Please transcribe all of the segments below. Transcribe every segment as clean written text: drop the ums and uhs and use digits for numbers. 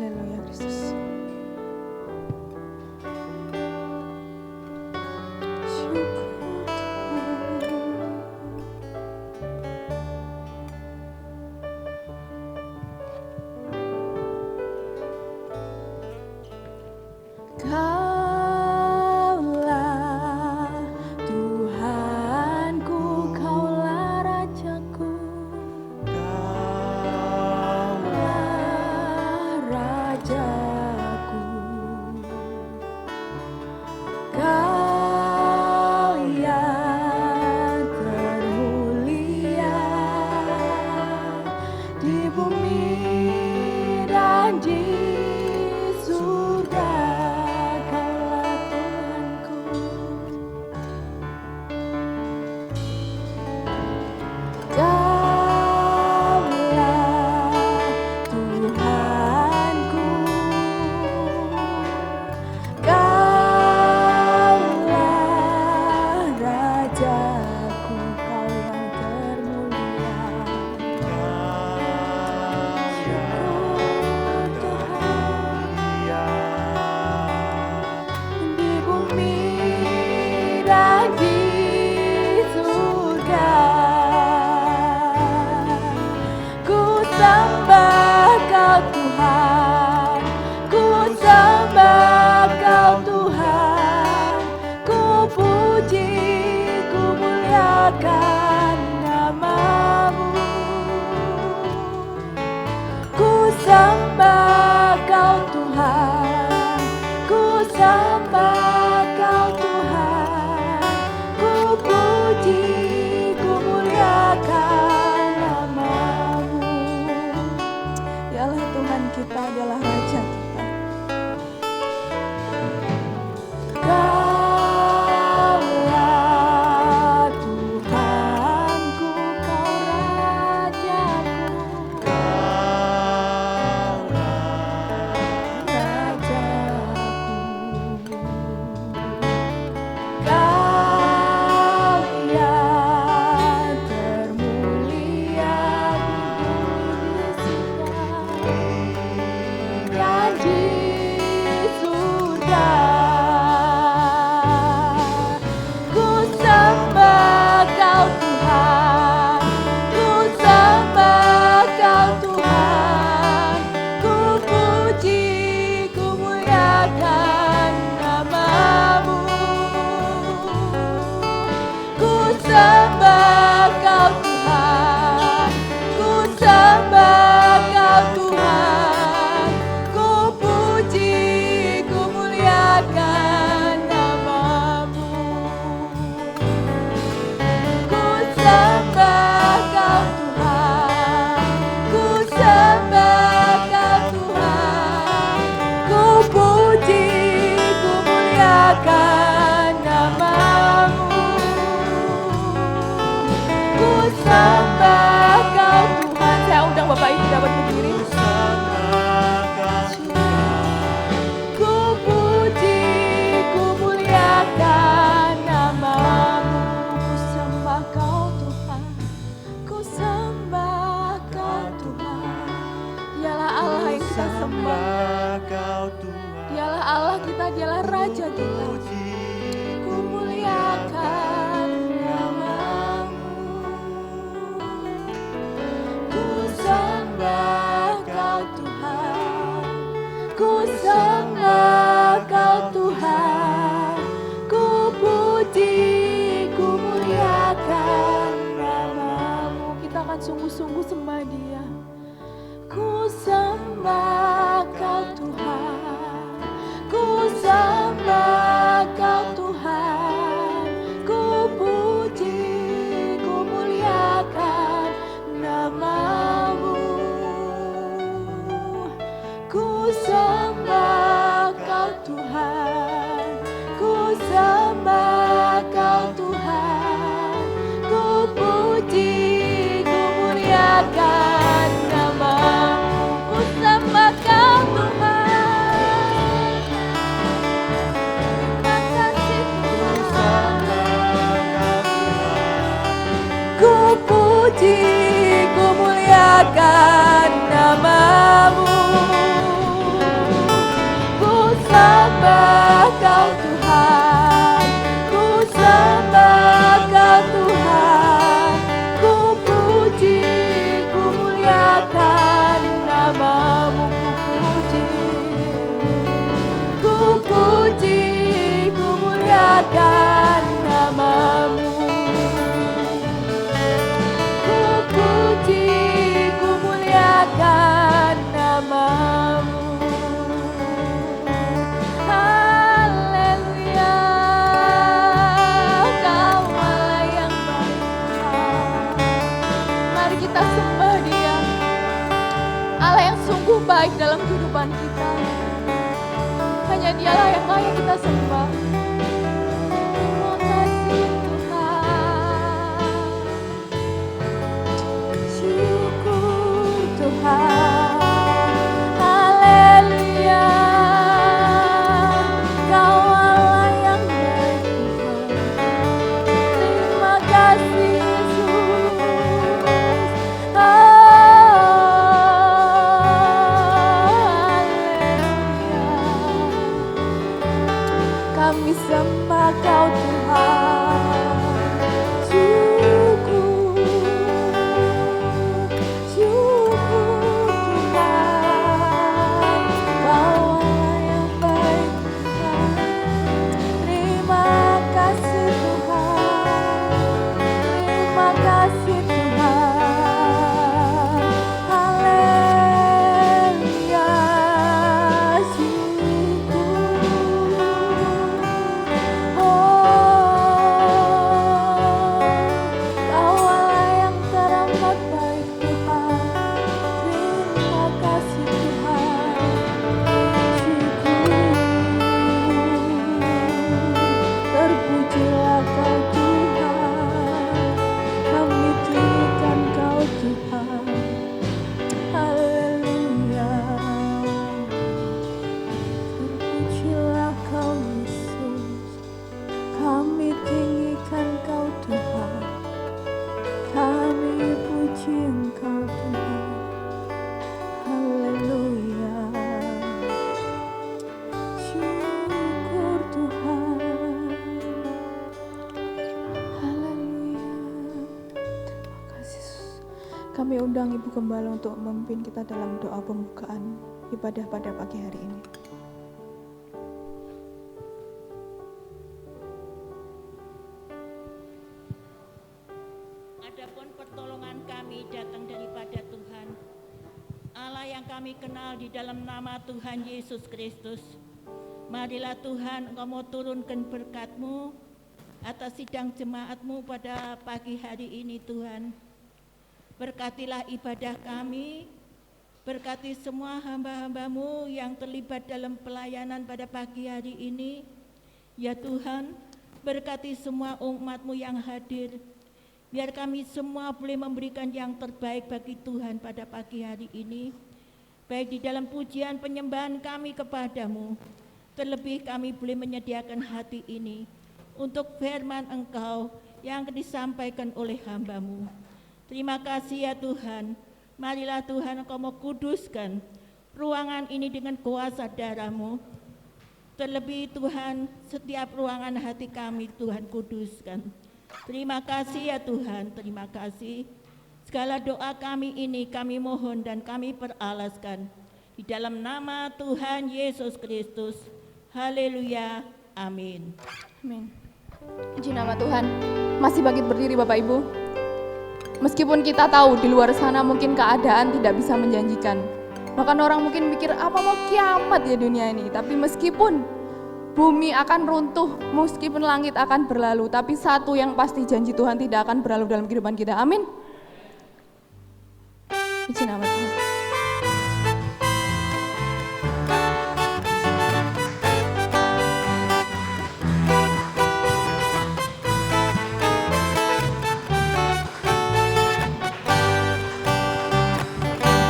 Haleluya Kristus. Sungguh-sungguh sembah Dia. Ku sembah Kau Tuhan, ku sembah Kau Tuhan, ku puji, ku muliakan nama-Mu. Ku sembah Kau Tuhan, ku sembah Kau Tuhan, ku puji, muliakan nama-Mu. Ku sembah Kau Tuhan. Terima kasih Tuhan. Ku puji, ku muliakan nama-Mu. kehidupan kita. Hanya Dialah yang layak kita sembah. Terima kasih Tuhan. Syukur Tuhan. Haleluya. Kau Allah yang baik Tuhan. Terima kasih Yesus. Kami sembah Kau Tuhan. Syukur, syukur Tuhan. Kau Allah yang baik Tuhan. Terima kasih Tuhan. Terima kasih Tuhan. Haleluya. Kami undang Ibu Gembala untuk memimpin kita dalam doa pembukaan ibadah pada pagi hari ini. Adapun pertolongan kami datang daripada Tuhan, Allah yang kami kenal di dalam nama Tuhan Yesus Kristus. Marilah Tuhan, Engkau mau turunkan berkat-Mu atas sidang jemaat-Mu pada pagi hari ini Tuhan. Berkatilah ibadah kami, berkati semua hamba-hamba-Mu yang terlibat dalam pelayanan pada pagi hari ini. Ya Tuhan, berkati semua umat-Mu yang hadir. Biar kami semua boleh memberikan yang terbaik bagi Tuhan pada pagi hari ini. Baik di dalam pujian penyembahan kami kepadamu, terlebih kami boleh menyediakan hati ini untuk firman Engkau yang disampaikan oleh hamba-Mu. Terima kasih ya Tuhan. Marilah Tuhan Engkau mau kuduskan ruangan ini dengan kuasa darah-Mu. Terlebih Tuhan, setiap ruangan hati kami Tuhan kuduskan. Terima kasih ya Tuhan, terima kasih. Segala doa kami ini kami mohon dan kami peralaskan di dalam nama Tuhan Yesus Kristus. Haleluya, amin. Amin. Puji nama Tuhan. Masih bangkit berdiri Bapak Ibu. Meskipun kita tahu di luar sana mungkin keadaan tidak bisa menjanjikan. Bahkan orang mungkin mikir apa mau kiamat ya dunia ini. Tapi meskipun bumi akan runtuh, meskipun langit akan berlalu, tapi satu yang pasti janji Tuhan tidak akan berlalu dalam kehidupan kita. Amin. Puji nama Tuhan.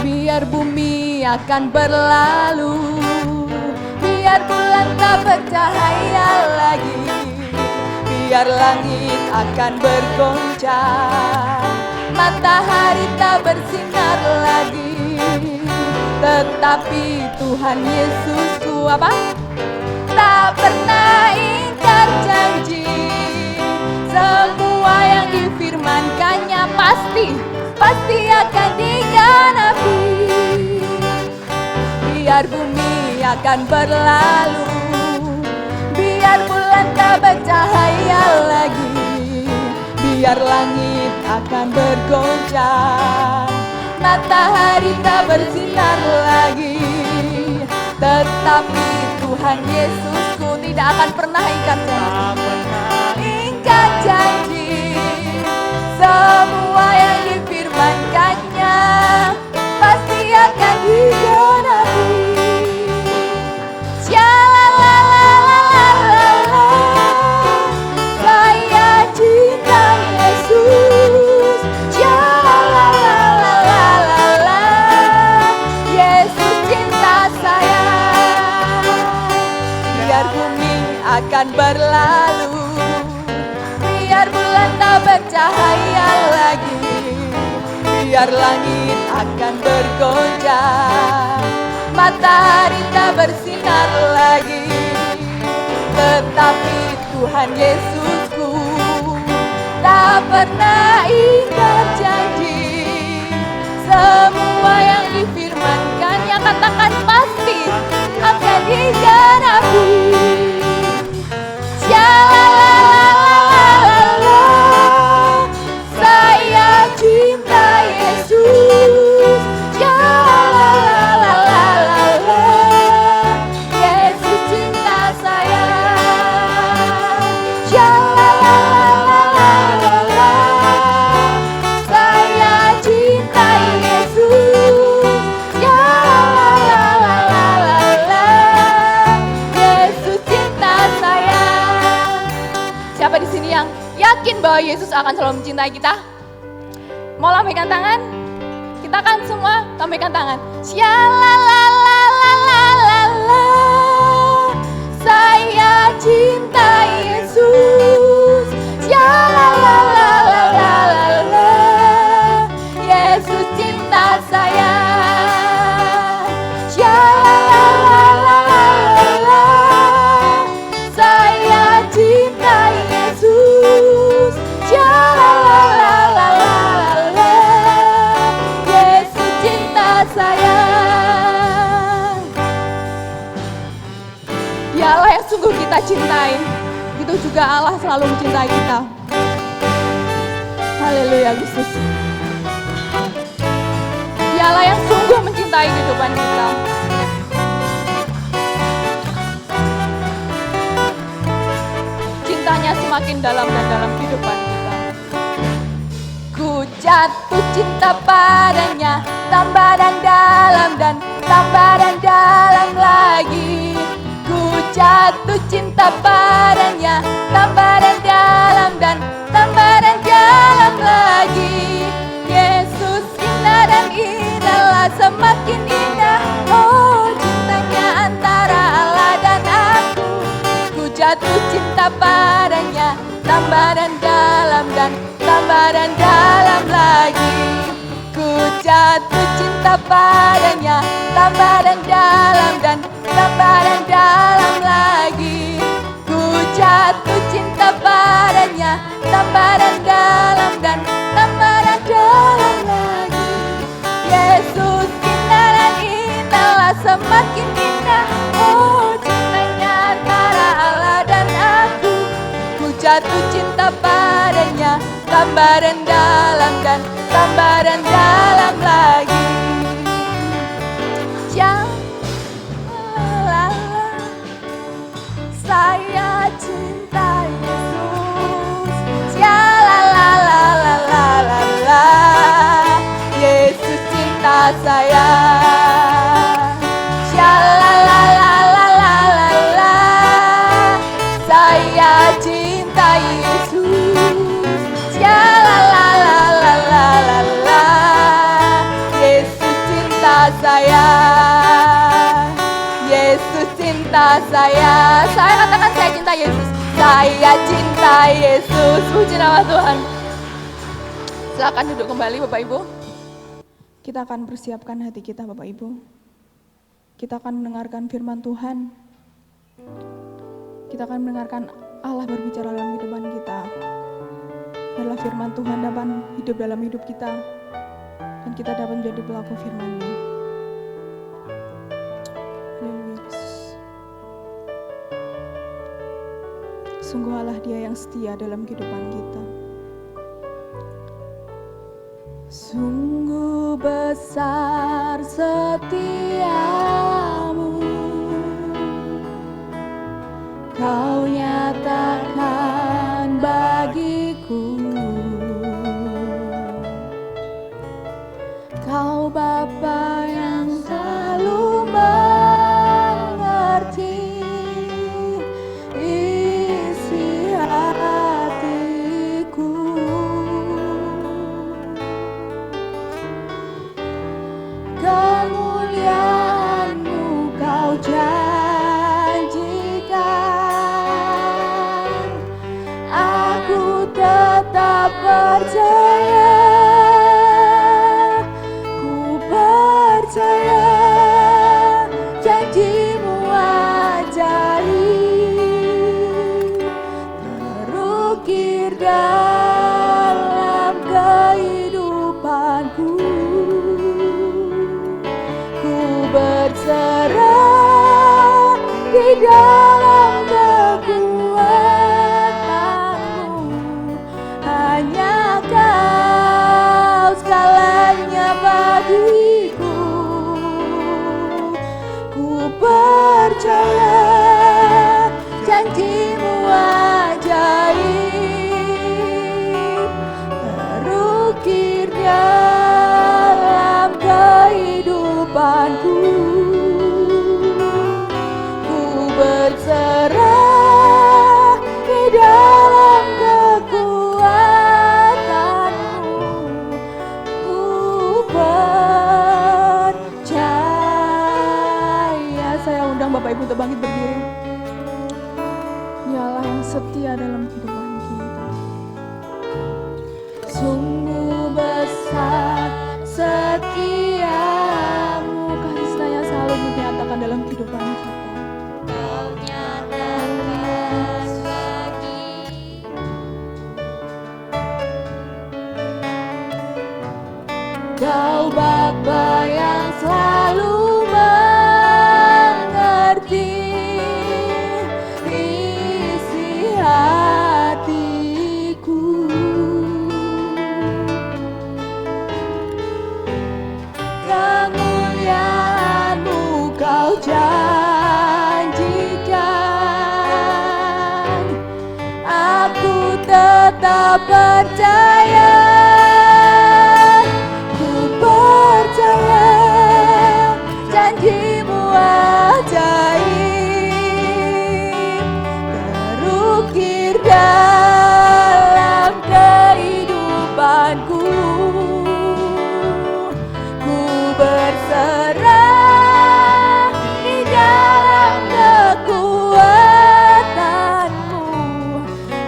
Biar bumi akan berlalu, biar bulan tak bercahaya lagi, biar langit akan bergoncang, matahari tak bersinar lagi. Tetapi Tuhan Yesusku apa? Tak pernah ingkar janji. Semua yang difirmankannya pasti akan digenapi. Biar bumi akan berlalu, biar bulan tak bercahaya lagi, biar langit akan bergoncang, matahari tak bersinar lagi. Tetapi Tuhan Yesusku tidak akan pernah ingkar janji. Semua yang difirmankannya pasti akan digenapi. akan berlalu. Biar bulan tak bercahaya lagi, biar langit akan bergoncang, matahari tak bersinar lagi, tetapi Tuhan Yesusku tak pernah ingkar janji. Semua yang difirmankannya katakan pasti akan digenapi. Saya cinta Yesus. Yesus cinta saya. Saya cinta Yesus. Yesus cinta saya. Siapa di sini yang yakin bahwa Yesus akan selalu mencintai kita? Mau lambaikan tangan? Kita akan semua lambaikan tangan. Saya cinta Yesus. Yesus cinta saya. Saya cinta Yesus. Yesus cinta saya. Dia Allah yang sungguh kita cintai. Itu juga Allah selalu mencintai kita. Haleluya Yesus. Dia Allah yang sungguh mencintai kehidupan kita. Cintanya semakin dalam dan dalam kehidupan kita. Ku jatuh cinta padanya, tambah dan dalam dan tambah dan dalam lagi. Ku jatuh cinta padanya, tambah dan dalam dan tambah dan dalam lagi. Yesus indah dan indahlah, semakin indah. Oh, cintanya antara Allah dan aku. Ku jatuh cinta padanya, tambah dan dalam dan tambah dan dalam lagi. Ku jatuh cinta padanya, tambah dan dalam dan tambah dan dalam lagi. Ku jatuh cinta padanya, tambah dan dalam dan tambah dan dalam lagi. Yesus indah dan indahlah, semakin indah. Oh, cintanya antara Allah dan aku. Ku jatuh cinta padanya, tambah dan dalam dan tambah dan dalam lagi. Saya cinta Yesus. Yesus cinta saya. Saya cinta Yesus. Yesus cinta saya. Yesus cinta saya. Saya katakan saya cinta Yesus. Saya cinta Yesus. Puji nama Tuhan. Silakan duduk kembali Bapak Ibu. Kita akan persiapkan hati kita Bapak Ibu. Kita akan mendengarkan firman Tuhan. Kita akan mendengarkan Allah berbicara dalam kehidupan kita. Adalah firman Tuhan dapat hidup dalam hidup kita. Dan kita dapat menjadi pelaku firman-Nya. Sungguh Allah Dia yang setia dalam kehidupan kita. Sungguh besar setiamu, Kau nyatakan bagiku. Kau Bapa yang selalu mengerti isi hatiku. Kemuliaan-Mu Kau janjikan dalam kekuatan-Mu. Hanya Kau segalanya bagiku. Ku percaya janji-Mu ajaib terukir dalam kehidupanku. Ku berserah di dalam kekuatan-Mu. Ku percaya. Saya undang Bapak Ibu untuk bangkit berdiri. Dialah yang setia dalam kehidupan kita. Sungguh besar setiamu, kasih sayang selalu dinyatakan dalam kehidupan kita. Kau nyatakan bagi Kau Bapa yang selalu mengerti isi hatiku. Kemuliaan-Mu Kau janjikan, aku tetap percaya. Ku percaya janji-Mu ajaib terukir dalam kehidupanku. Ku berserah di dalam kekuatan-Mu.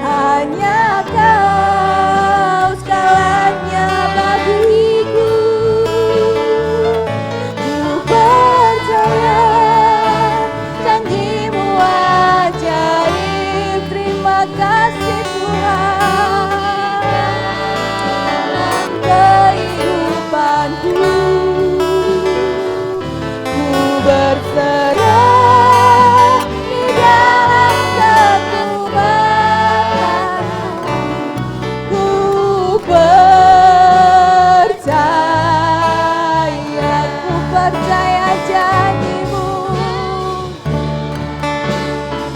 Hanya Kau segalanya bagiku. Ku percaya janji-Mu ajaib. Terima kasih Tuhan dalam kehidupanku. Ku berserah di dalam kekuatan-Mu. Ku percaya janji-Mu,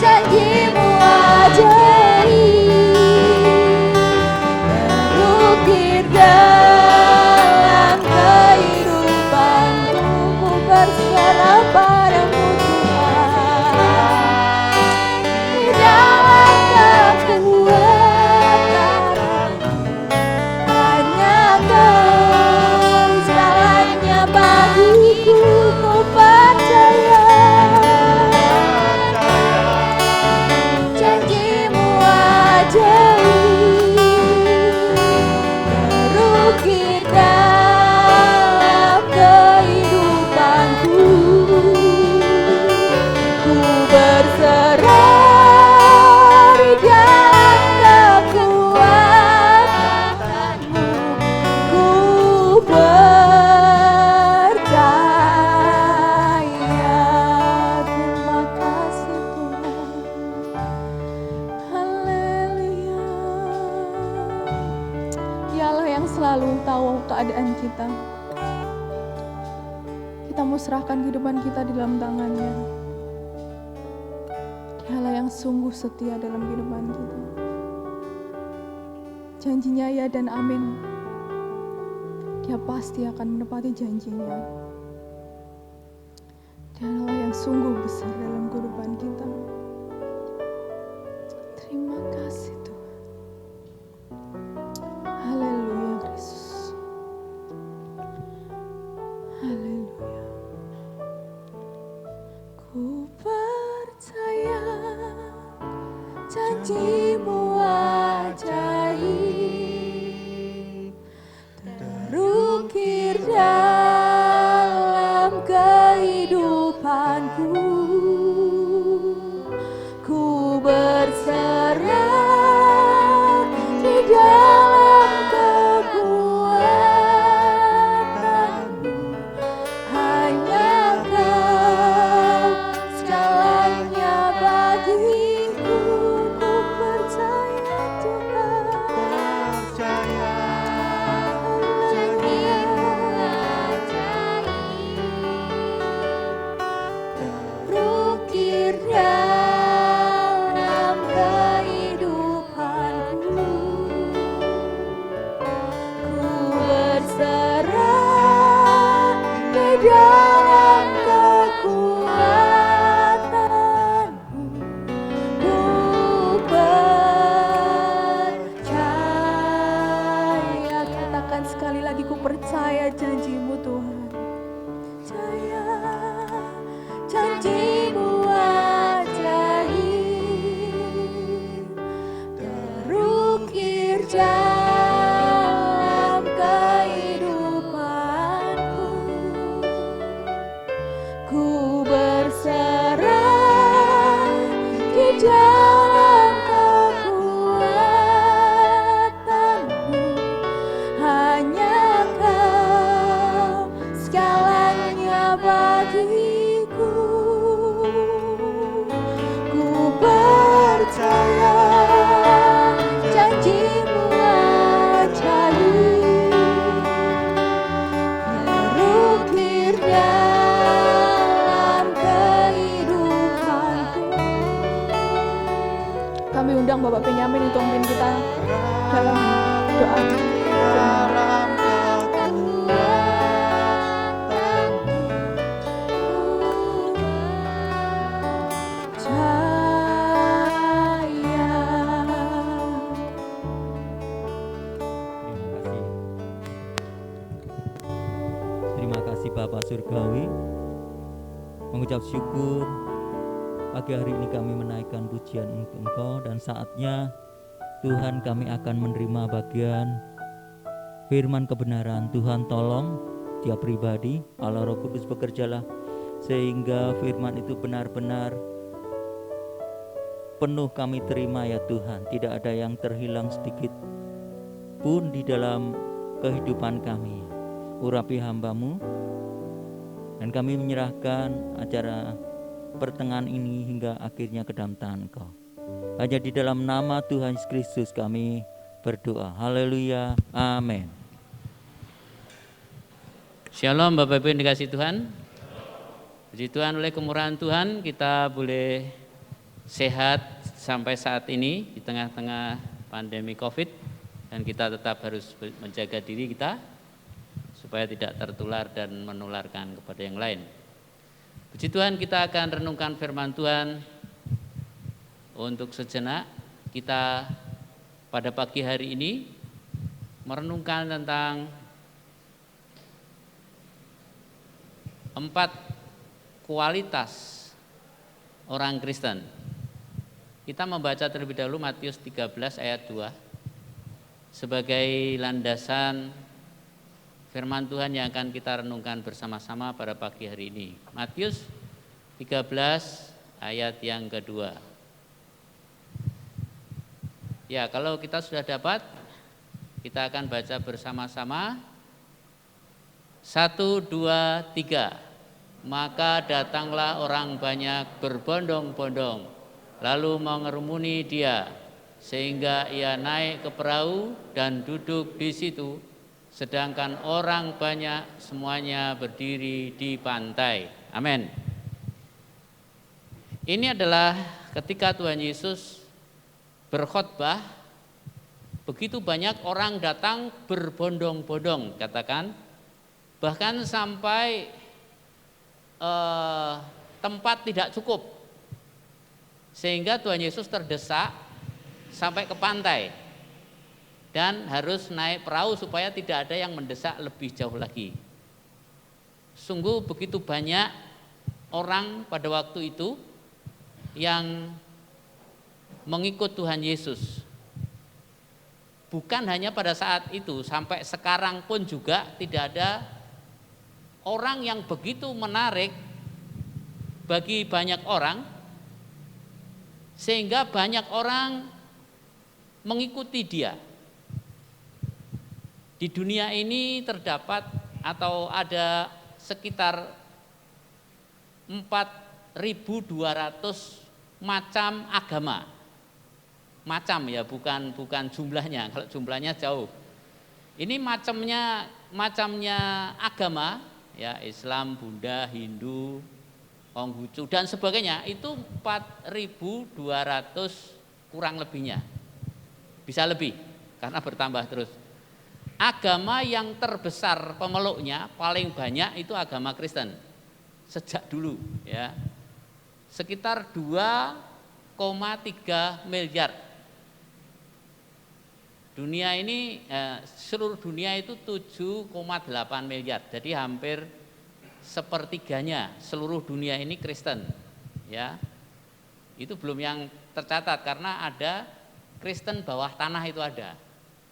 janji-Mu ajaib terukir dalam kehidupanku. Ku berserah padamu Tuhan di dalam kekuatan-Mu. Hanya Kau segalanya bagiku. Ku percaya janji-Mu ajaib terukir dalam kehidupanku. Ku berserah di dalam kekuatan-Mu. Ku percaya. Terima kasih Tuhan. Haleluya. Dialah yang selalu tahu keadaan kita. Kita mau serahkan kehidupan kita di dalam tangan-Nya. Dialah yang sungguh setia dalam kehidupan kita. Janjinya ya dan amin. Dia pasti akan menepati janjinya. Dialah yang sungguh besar dalam kehidupan kita. Terima kasih Tuhan. Haleluya Kristus. Haleluya. Ku percaya janji-Mu ajaib terukir dalam kehidupanku. Ku berserah di dalam kekuatan-Mu. Hanya Kau segalanya undang Bapak Benyamin untuk memimpin kita dalam doa. Terima kasih Bapak Surgawi. Mengucap syukur pagi hari ini kami menaikkan pujian untuk Engkau, dan saatnya Tuhan kami akan menerima bagian firman kebenaran. Tuhan tolong tiap pribadi, Allah Roh Kudus bekerjalah sehingga firman itu benar-benar penuh kami terima ya Tuhan. Tidak ada yang terhilang sedikit pun di dalam kehidupan kami. Urapi hamba-Mu, dan kami menyerahkan acara pertengahan ini hingga akhirnya ke dalam tangan Engkau. Hanya di dalam nama Tuhan Yesus Kristus kami berdoa. Haleluya. Amin. Shalom Bapak Ibu yang dikasihi Tuhan. Puji Tuhan, oleh kemurahan Tuhan kita boleh sehat sampai saat ini di tengah-tengah pandemi Covid, dan kita tetap harus menjaga diri kita supaya tidak tertular dan menularkan kepada yang lain. Puji Tuhan, kita akan renungkan firman Tuhan untuk sejenak. Kita pada pagi hari ini merenungkan tentang 4 kualitas orang Kristen. Kita membaca terlebih dahulu Matius 13 ayat 2 sebagai landasan firman Tuhan yang akan kita renungkan bersama-sama pada pagi hari ini. Matius 13 ayat yang kedua. Ya, kalau kita sudah dapat, kita akan baca bersama-sama. 1, 2, 3. Maka datanglah orang banyak berbondong-bondong, lalu mengerumuni dia, sehingga ia naik ke perahu dan duduk di situ. Sedangkan orang banyak semuanya berdiri di pantai. Amin. Ini adalah ketika Tuhan Yesus berkhotbah, begitu banyak orang datang berbondong-bondong, katakan, bahkan sampai tempat tidak cukup, sehingga Tuhan Yesus terdesak sampai ke pantai dan harus naik perahu supaya tidak ada yang mendesak lebih jauh lagi. Sungguh begitu banyak orang pada waktu itu yang mengikut Tuhan Yesus. Bukan hanya pada saat itu, sampai sekarang pun juga tidak ada orang yang begitu menarik bagi banyak orang, sehingga banyak orang mengikuti dia. Di dunia ini terdapat atau ada sekitar 4.200 macam agama. Macam ya, bukan jumlahnya. Kalau jumlahnya jauh. Ini macamnya agama ya, Islam, Buddha, Hindu, Konghucu dan sebagainya, itu 4.200 kurang lebihnya. Bisa lebih karena bertambah terus. Agama yang terbesar pemeluknya paling banyak itu agama Kristen sejak dulu ya. Sekitar 2,3 miliar. Dunia ini seluruh dunia itu 7,8 miliar. Jadi hampir sepertiganya seluruh dunia ini Kristen ya. Itu belum yang tercatat karena ada Kristen bawah tanah, itu ada.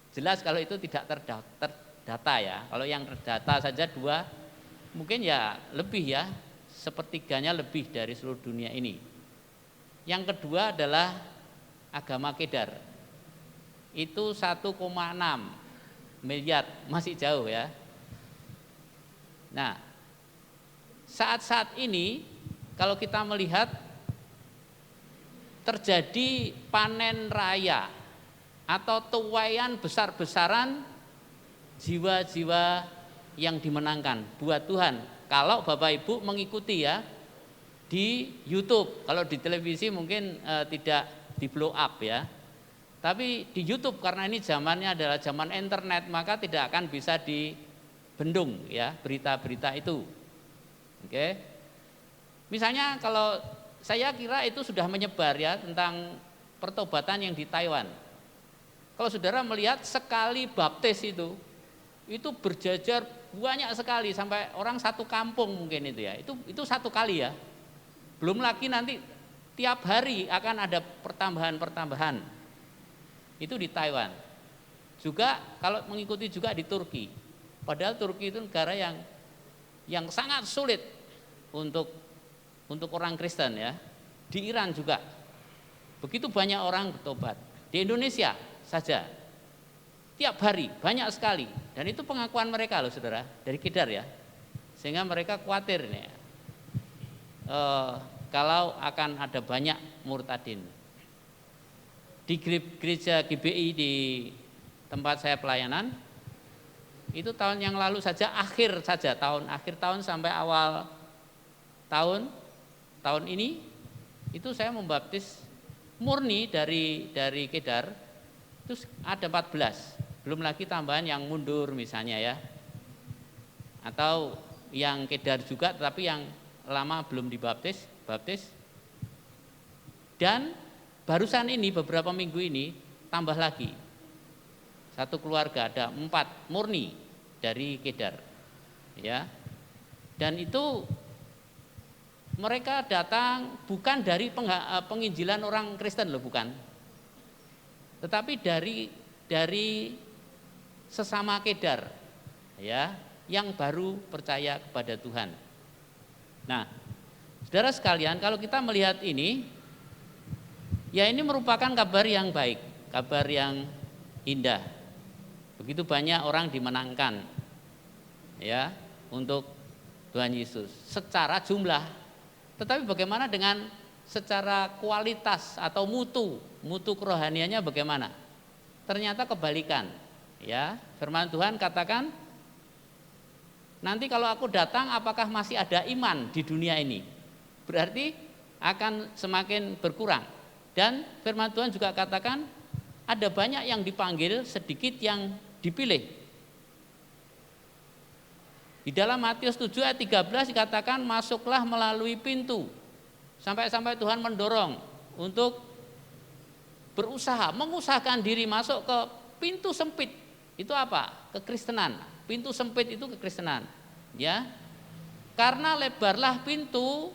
Jelas kalau itu tidak terdata ya. Kalau yang terdata saja 2, mungkin ya lebih ya, sepertiganya lebih dari seluruh dunia ini. Yang kedua adalah agama Kedar. Itu 1,6 miliar, masih jauh ya. Nah, saat-saat ini kalau kita melihat terjadi panen raya atau tuaian besar-besaran jiwa-jiwa yang dimenangkan buat Tuhan. Kalau Bapak Ibu mengikuti ya di YouTube, kalau di televisi mungkin tidak di blow up ya. Tapi di YouTube karena ini zamannya adalah zaman internet, maka tidak akan bisa dibendung ya berita-berita itu. Oke. Misalnya kalau saya kira itu sudah menyebar ya tentang pertobatan yang di Taiwan. Kalau saudara melihat sekali baptis itu berjajar banyak sekali sampai orang satu kampung mungkin itu ya. Itu satu kali ya. Belum lagi nanti tiap hari akan ada pertambahan. Itu di Taiwan. Juga kalau mengikuti juga di Turki. Padahal Turki itu negara yang sangat sulit untuk orang Kristen ya. Di Iran juga. Begitu banyak orang bertobat. Di Indonesia saja. Tiap hari banyak sekali. Dan itu pengakuan mereka loh saudara, dari Kedar ya. Sehingga mereka khawatir nih. Kalau akan ada banyak murtadin. Di gereja GBI di tempat saya pelayanan, itu tahun yang lalu saja, akhir tahun sampai awal tahun ini, itu saya membaptis murni dari Kedar, terus ada 14, belum lagi tambahan yang mundur misalnya ya, atau yang Kedar juga tapi yang lama belum baptis. Dan barusan ini beberapa minggu ini tambah lagi satu keluarga, ada 4 murni dari Kedar ya. Dan itu mereka datang bukan dari penginjilan orang Kristen loh, bukan, tetapi dari sesama Kedar ya, yang baru percaya kepada Tuhan. Nah saudara sekalian, kalau kita melihat ini, ya ini merupakan kabar yang baik, kabar yang indah. Begitu banyak orang dimenangkan ya untuk Tuhan Yesus secara jumlah. Tetapi bagaimana dengan secara kualitas atau mutu kerohaniannya bagaimana? Ternyata kebalikan. Ya, firman Tuhan katakan, nanti kalau aku datang apakah masih ada iman di dunia ini? Berarti akan semakin berkurang. Dan firman Tuhan juga katakan ada banyak yang dipanggil, sedikit yang dipilih. Di dalam Matius 7 ayat 13 dikatakan masuklah melalui pintu. Sampai-sampai Tuhan mendorong untuk mengusahakan diri masuk ke pintu sempit. Itu apa? Kekristenan. Pintu sempit itu kekristenan. Ya. Karena lebarlah pintu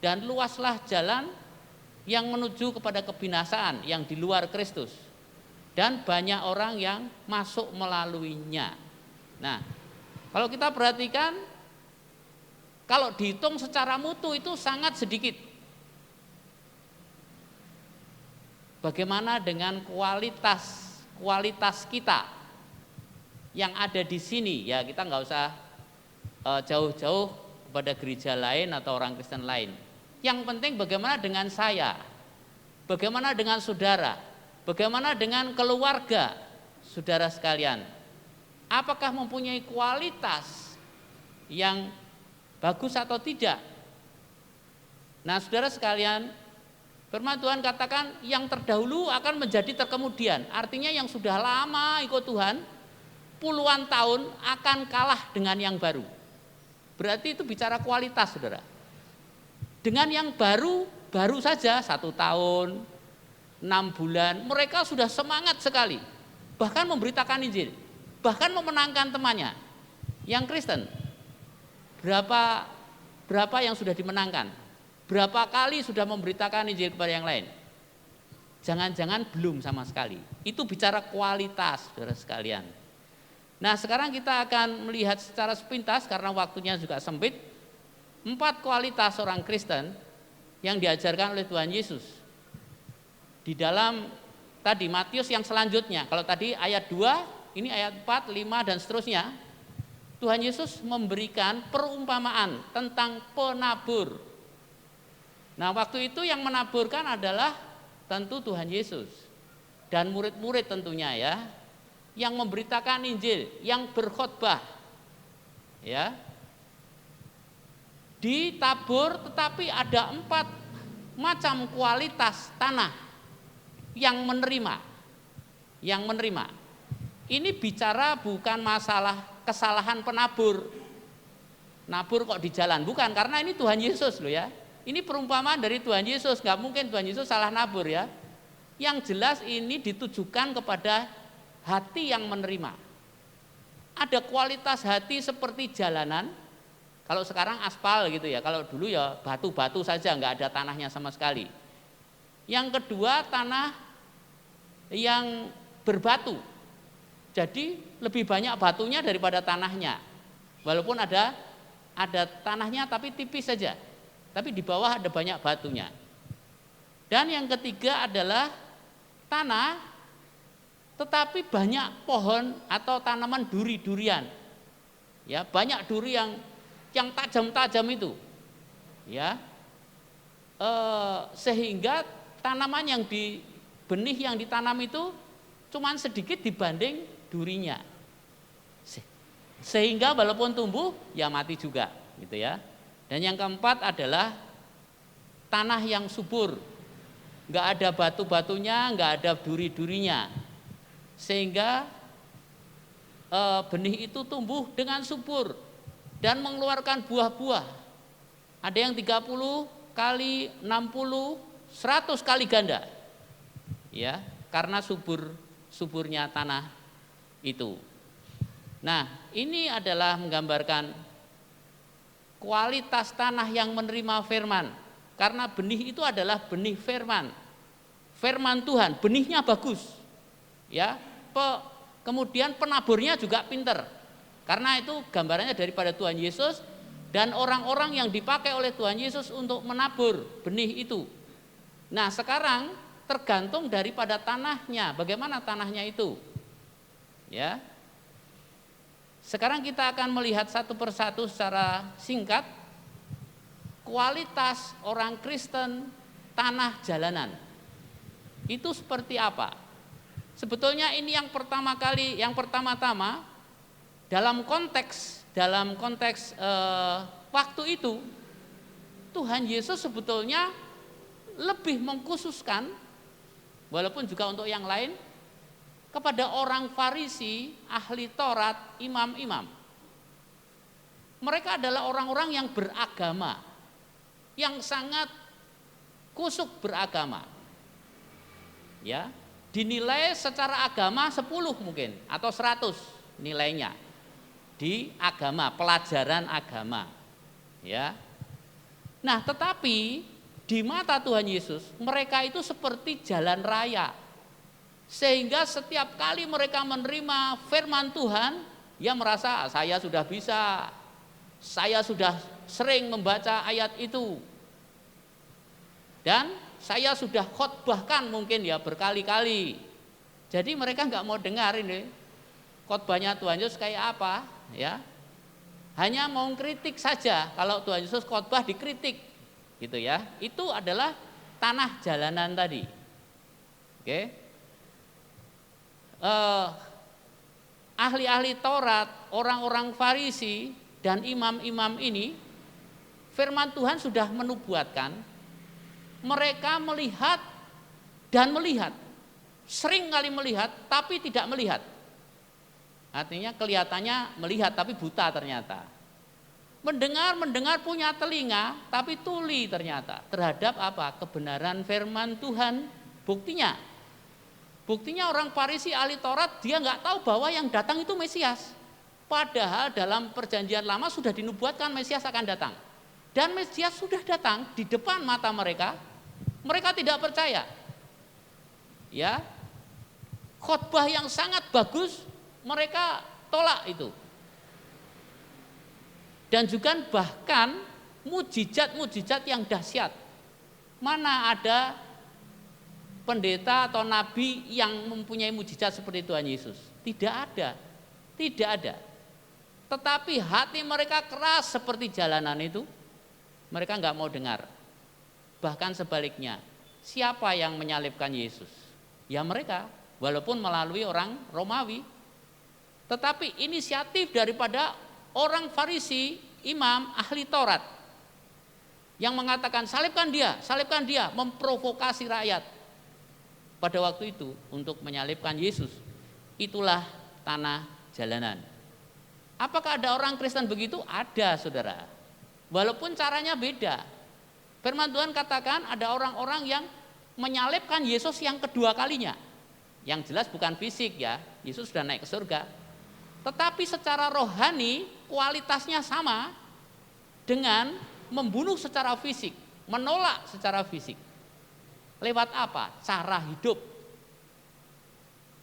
dan luaslah jalan yang menuju kepada kebinasaan yang di luar Kristus. Dan banyak orang yang masuk melaluinya. Nah, kalau kita perhatikan, kalau dihitung secara mutu itu sangat sedikit. Bagaimana dengan kualitas kita yang ada di sini? Ya kita nggak usah jauh-jauh kepada gereja lain atau orang Kristen lain. Yang penting bagaimana dengan saya, bagaimana dengan saudara, bagaimana dengan keluarga saudara sekalian. Apakah mempunyai kualitas yang bagus atau tidak? Nah saudara sekalian, firman Tuhan katakan yang terdahulu akan menjadi terkemudian. Artinya yang sudah lama ikut Tuhan, puluhan tahun akan kalah dengan yang baru. Berarti itu bicara kualitas saudara. Dengan yang baru saja 1 tahun, 6 bulan, mereka sudah semangat sekali. Bahkan memberitakan Injil, bahkan memenangkan temannya. Yang Kristen, berapa yang sudah dimenangkan? Berapa kali sudah memberitakan Injil kepada yang lain? Jangan-jangan belum sama sekali. Itu bicara kualitas, saudara sekalian. Nah sekarang kita akan melihat secara sepintas karena waktunya juga sempit. 4 kualitas orang Kristen yang diajarkan oleh Tuhan Yesus. Di dalam tadi Matius yang selanjutnya, kalau tadi ayat 2, ini ayat 4, 5 dan seterusnya. Tuhan Yesus memberikan perumpamaan tentang penabur. Nah waktu itu yang menaburkan adalah tentu Tuhan Yesus dan murid-murid tentunya ya, yang memberitakan Injil, yang berkhotbah ya. Ditabur, tetapi ada 4 macam kualitas tanah yang menerima. yang menerima. Ini bicara bukan masalah kesalahan penabur. Nabur kok di jalan, bukan, karena ini Tuhan Yesus loh ya. Ini perumpamaan dari Tuhan Yesus, nggak mungkin Tuhan Yesus salah nabur ya. Yang jelas ini ditujukan kepada hati yang menerima. Ada kualitas hati seperti jalanan. Kalau sekarang aspal gitu ya, kalau dulu ya batu-batu saja, nggak ada tanahnya sama sekali. Yang kedua, tanah yang berbatu. Jadi lebih banyak batunya daripada tanahnya. Walaupun ada tanahnya tapi tipis saja. Tapi di bawah ada banyak batunya. Dan yang ketiga adalah tanah tetapi banyak pohon atau tanaman duri-durian. Ya, banyak duri yang tajam-tajam itu. Ya. Sehingga tanaman yang benih yang ditanam itu cuman sedikit dibanding durinya. Sehingga walaupun tumbuh ya mati juga, gitu ya. Dan yang keempat adalah tanah yang subur. Enggak ada batu-batunya, enggak ada duri-durinya. Sehingga benih itu tumbuh dengan subur dan mengeluarkan buah-buah. Ada yang 30 kali, 60, 100 kali ganda. Ya, karena suburnya tanah itu. Nah, ini adalah menggambarkan kualitas tanah yang menerima firman. Karena benih itu adalah benih firman. Firman Tuhan, benihnya bagus. Ya, kemudian penaburnya juga pinter. Karena itu gambarannya daripada Tuhan Yesus dan orang-orang yang dipakai oleh Tuhan Yesus untuk menabur benih itu. Nah, sekarang tergantung daripada tanahnya, bagaimana tanahnya itu. Ya. Sekarang kita akan melihat satu persatu secara singkat kualitas orang Kristen tanah jalanan. Itu seperti apa? Sebetulnya ini yang pertama-tama dalam konteks waktu itu Tuhan Yesus sebetulnya lebih mengkhususkan, walaupun juga untuk yang lain, kepada orang Farisi, ahli Taurat, imam-imam. Mereka adalah orang-orang yang beragama, yang sangat kusuk beragama. Ya, dinilai secara agama 10 mungkin atau 100 nilainya di agama, pelajaran agama. Ya. Nah, tetapi di mata Tuhan Yesus, mereka itu seperti jalan raya. Sehingga setiap kali mereka menerima firman Tuhan, ia merasa saya sudah bisa, saya sudah sering membaca ayat itu, dan saya sudah khotbahkan mungkin ya berkali-kali. Jadi mereka nggak mau dengar ini khotbahnya Tuhan Yesus kayak apa, ya. Hanya mau kritik saja. Kalau Tuhan Yesus khotbah dikritik, gitu ya. Itu adalah tanah jalanan tadi. Oke. Ahli-ahli Taurat, orang-orang Farisi dan imam-imam ini, firman Tuhan sudah menubuatkan mereka melihat dan melihat, sering kali melihat tapi tidak melihat. Artinya kelihatannya melihat tapi buta ternyata. Mendengar punya telinga tapi tuli ternyata terhadap apa? Kebenaran firman Tuhan. Buktinya orang Farisi ahli Taurat dia nggak tahu bahwa yang datang itu Mesias. Padahal dalam perjanjian lama sudah dinubuatkan Mesias akan datang. Dan Mesias sudah datang di depan mata mereka. Mereka tidak percaya. Ya. Khotbah yang sangat bagus mereka tolak itu. Dan juga bahkan mujizat-mujizat yang dahsyat. Mana ada pendeta atau nabi yang mempunyai mujizat seperti Tuhan Yesus? Tidak ada. Tidak ada. Tetapi hati mereka keras seperti jalanan itu. Mereka enggak mau dengar. Bahkan sebaliknya, siapa yang menyalibkan Yesus? Ya mereka, walaupun melalui orang Romawi. Tetapi inisiatif daripada orang Farisi, imam, ahli Taurat yang mengatakan salibkan dia, memprovokasi rakyat. pada waktu itu untuk menyalibkan Yesus. Itulah tanah jalanan. Apakah ada orang Kristen begitu? Ada, saudara. Walaupun caranya beda. Firman Tuhan katakan ada orang-orang yang menyalibkan Yesus yang kedua kalinya. Yang jelas bukan fisik ya, Yesus sudah naik ke surga. Tetapi secara rohani kualitasnya sama dengan membunuh secara fisik, menolak secara fisik. Lewat apa? Cara hidup.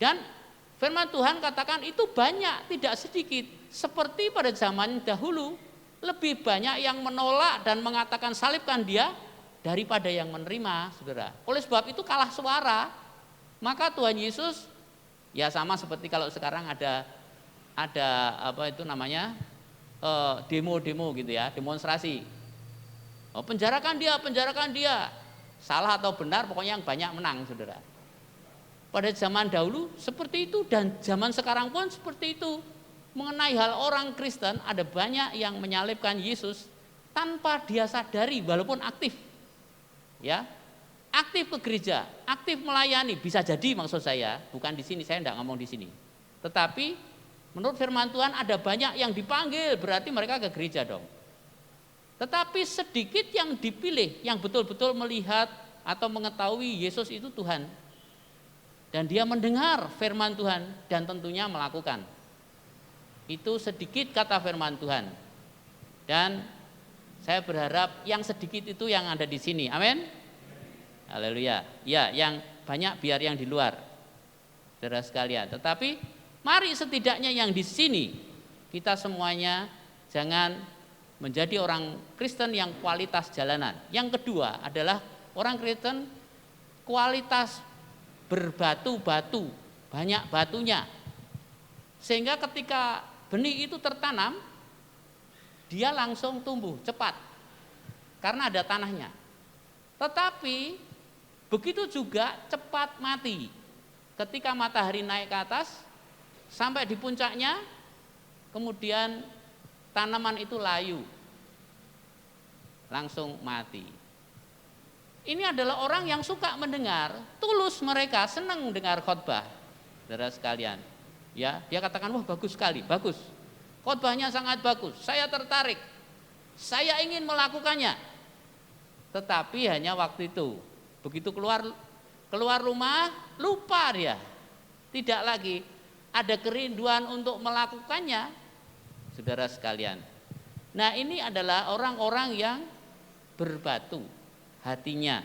Dan firman Tuhan katakan itu banyak, tidak sedikit. Seperti pada zaman dahulu, lebih banyak yang menolak dan mengatakan salibkan dia daripada yang menerima, saudara. Oleh sebab itu kalah suara, maka Tuhan Yesus ya sama seperti kalau sekarang ada apa itu namanya demo-demo gitu ya, demonstrasi. Penjarakan dia, salah atau benar pokoknya yang banyak menang, saudara. Pada zaman dahulu seperti itu dan zaman sekarang pun seperti itu. Mengenai hal orang Kristen ada banyak yang menyalibkan Yesus tanpa dia sadari walaupun aktif. Ya. Aktif ke gereja, aktif melayani, bisa jadi maksud saya, bukan di sini, saya tidak ngomong di sini. Tetapi menurut firman Tuhan ada banyak yang dipanggil, berarti mereka ke gereja dong. Tetapi sedikit yang dipilih yang betul-betul melihat atau mengetahui Yesus itu Tuhan. Dan dia mendengar firman Tuhan dan tentunya melakukan. Itu sedikit kata firman Tuhan. Dan saya berharap yang sedikit itu yang ada di sini. Amin. Haleluya. Ya, yang banyak biar yang di luar. Saudara sekalian. Tetapi mari setidaknya yang di sini kita semuanya jangan menjadi orang Kristen yang kualitas jalanan. Yang kedua adalah orang Kristen kualitas berbatu-batu, banyak batunya. Sehingga ketika benih itu tertanam, dia langsung tumbuh cepat karena ada tanahnya. Tetapi begitu juga cepat mati. Ketika matahari naik ke atas sampai di puncaknya, kemudian tanaman itu layu, langsung mati. Ini adalah orang yang suka mendengar, tulus mereka, senang dengar khotbah. Saudara sekalian, ya, dia katakan wah bagus sekali, bagus. Khotbahnya sangat bagus, saya tertarik. Saya ingin melakukannya. Tetapi hanya waktu itu. Begitu keluar rumah, lupa dia. Tidak lagi ada kerinduan untuk melakukannya. Saudara sekalian. Nah, ini adalah orang-orang yang berbatu hatinya.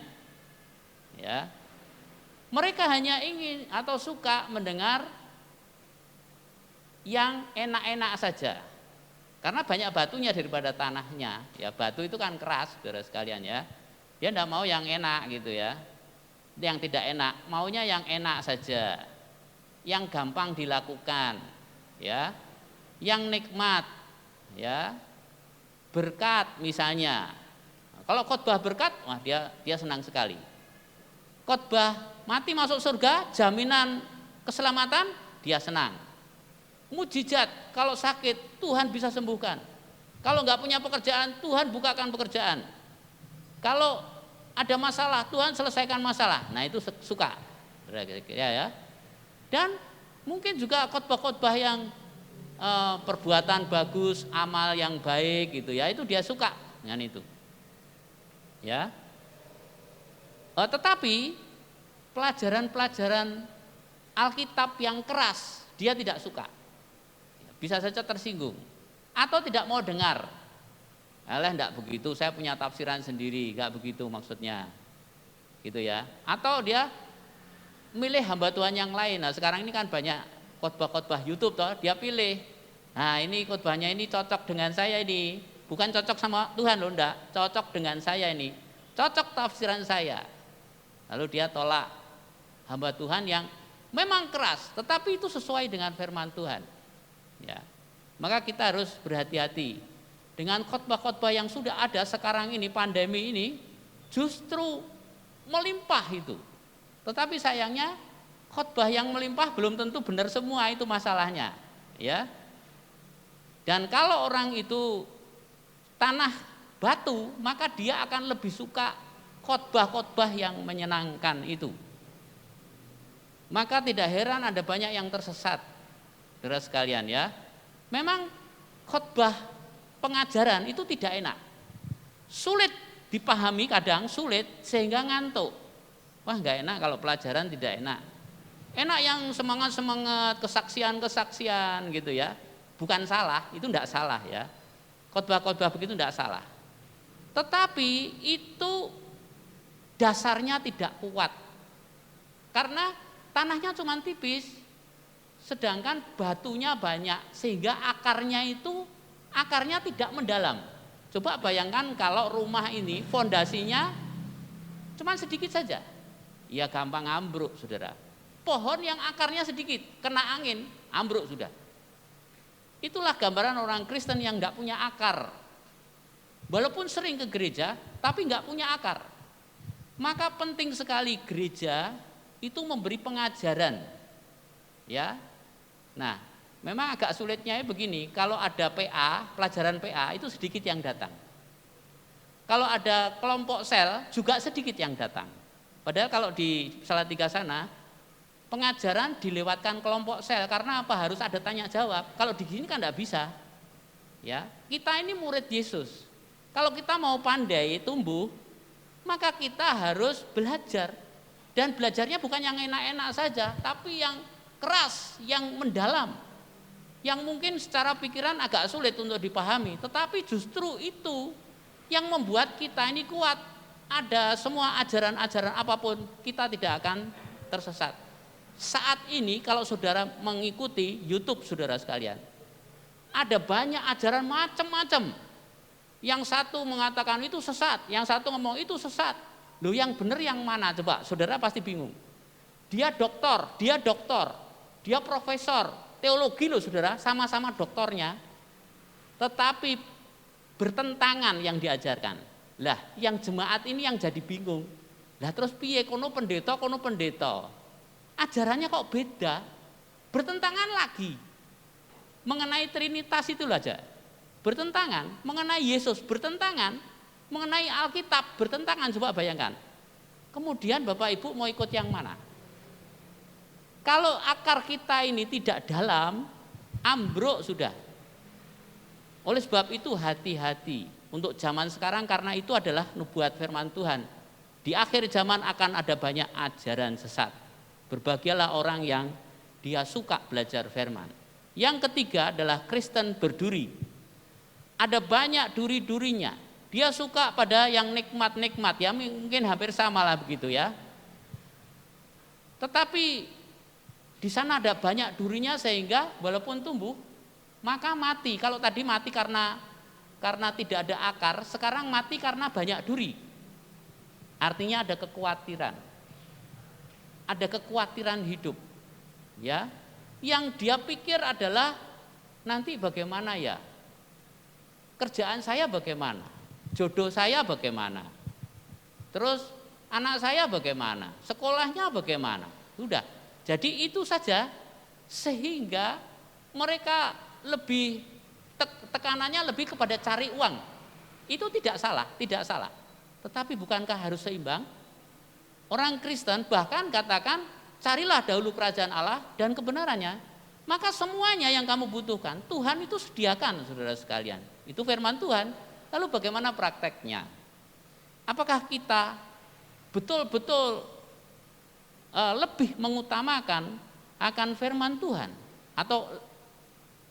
Ya. Mereka hanya ingin atau suka mendengar yang enak-enak saja. Karena banyak batunya daripada tanahnya. Ya, batu itu kan keras, saudara sekalian ya. Dia tidak mau yang enak gitu ya. Yang tidak enak, maunya yang enak saja. Yang gampang dilakukan, ya. Yang nikmat, ya. Berkat misalnya. Kalau khotbah berkat, wah dia senang sekali. Khotbah mati masuk surga, jaminan keselamatan, dia senang. Mujizat, kalau sakit Tuhan bisa sembuhkan. Kalau nggak punya pekerjaan, Tuhan bukakan pekerjaan. Kalau ada masalah, Tuhan selesaikan masalah. Nah, itu suka. Ya. Dan mungkin juga khotbah-khotbah yang perbuatan bagus, amal yang baik gitu ya, itu dia suka dengan itu. Ya. Tetapi pelajaran-pelajaran Alkitab yang keras dia tidak suka. Bisa saja tersinggung atau tidak mau dengar. Alah enggak begitu, saya punya tafsiran sendiri, enggak begitu maksudnya. Gitu ya. Atau dia milih hamba Tuhan yang lain. Nah, sekarang ini kan banyak khotbah-khotbah YouTube toh, dia pilih. Nah, ini khotbahnya ini cocok dengan saya ini. Bukan cocok sama Tuhan loh, enggak, cocok dengan saya ini. Cocok tafsiran saya. Lalu dia tolak hamba Tuhan yang memang keras, tetapi itu sesuai dengan firman Tuhan. Ya. Maka kita harus berhati-hati dengan khotbah-khotbah yang sudah ada sekarang ini, pandemi ini justru melimpah itu. Tetapi sayangnya khotbah yang melimpah belum tentu benar semua, itu masalahnya, ya. Dan kalau orang itu tanah batu, maka dia akan lebih suka khotbah-khotbah yang menyenangkan itu. Maka tidak heran ada banyak yang tersesat. Saudara sekalian ya. Memang khotbah pengajaran itu tidak enak. Sulit dipahami, kadang sulit sehingga ngantuk. Wah, enggak enak kalau pelajaran tidak enak. Enak yang semangat-semangat, kesaksian-kesaksian gitu ya. Bukan salah, itu enggak salah ya. Khotbah-khotbah begitu enggak salah. Tetapi itu dasarnya tidak kuat. Karena tanahnya cuma tipis, sedangkan batunya banyak sehingga akarnya tidak mendalam. Coba bayangkan kalau rumah ini fondasinya cuma sedikit saja, ya gampang ambruk, saudara. Pohon yang akarnya sedikit, kena angin, ambruk sudah. Itulah gambaran orang Kristen yang enggak punya akar. Walaupun sering ke gereja, tapi enggak punya akar. Maka penting sekali gereja itu memberi pengajaran. Ya. Nah, memang agak sulitnya begini, kalau ada PA, pelajaran PA itu sedikit yang datang. Kalau ada kelompok sel juga sedikit yang datang. Padahal kalau di Salatiga sana pengajaran dilewatkan kelompok sel karena apa? Harus ada tanya jawab. Kalau di sini kan enggak bisa. Ya, kita ini murid Yesus. Kalau kita mau pandai tumbuh, maka kita harus belajar. Dan belajarnya bukan yang enak-enak saja, tapi yang keras, yang mendalam. Yang mungkin secara pikiran agak sulit untuk dipahami, tetapi justru itu yang membuat kita ini kuat. Ada semua ajaran-ajaran apapun, kita tidak akan tersesat. Saat ini kalau saudara mengikuti YouTube saudara sekalian, ada banyak ajaran macam-macam. Yang satu mengatakan itu sesat, yang satu ngomong itu sesat. Loh, yang benar yang mana? Coba saudara pasti bingung. Dia doktor, dia profesor teologi loh saudara, sama-sama doktornya, tetapi bertentangan yang diajarkan. Lah, yang jemaat ini yang jadi bingung. Lah terus piye kono pendeta. Ajarannya kok beda, bertentangan lagi. Mengenai Trinitas itu aja bertentangan, mengenai Yesus bertentangan, mengenai Alkitab bertentangan. Coba bayangkan. Kemudian Bapak Ibu mau ikut yang mana? Kalau akar kita ini tidak dalam, ambruk sudah. Oleh sebab itu hati-hati untuk zaman sekarang, karena itu adalah nubuat firman Tuhan. Di akhir zaman akan ada banyak ajaran sesat. Berbahagialah orang yang dia suka belajar firman. Yang ketiga adalah Kristen berduri. Ada banyak duri-durinya. Dia suka pada yang nikmat-nikmat, ya mungkin hampir sama lah begitu ya. Tetapi di sana ada banyak durinya sehingga walaupun tumbuh maka mati. Kalau tadi mati karena tidak ada akar, sekarang mati karena banyak duri. Artinya ada kekhawatiran. Ada kekhawatiran hidup. Ya. Yang dia pikir adalah nanti bagaimana ya? Kerjaan saya bagaimana? Jodoh saya bagaimana? Terus anak saya bagaimana? Sekolahnya bagaimana? Sudah. Jadi itu saja, sehingga mereka lebih tekanannya lebih kepada cari uang. Itu tidak salah. Tetapi bukankah harus seimbang? Orang Kristen bahkan katakan, carilah dahulu kerajaan Allah dan kebenarannya, maka semuanya yang kamu butuhkan Tuhan itu sediakan, saudara sekalian. Itu firman Tuhan. Lalu bagaimana prakteknya? Apakah kita betul-betul lebih mengutamakan akan firman Tuhan atau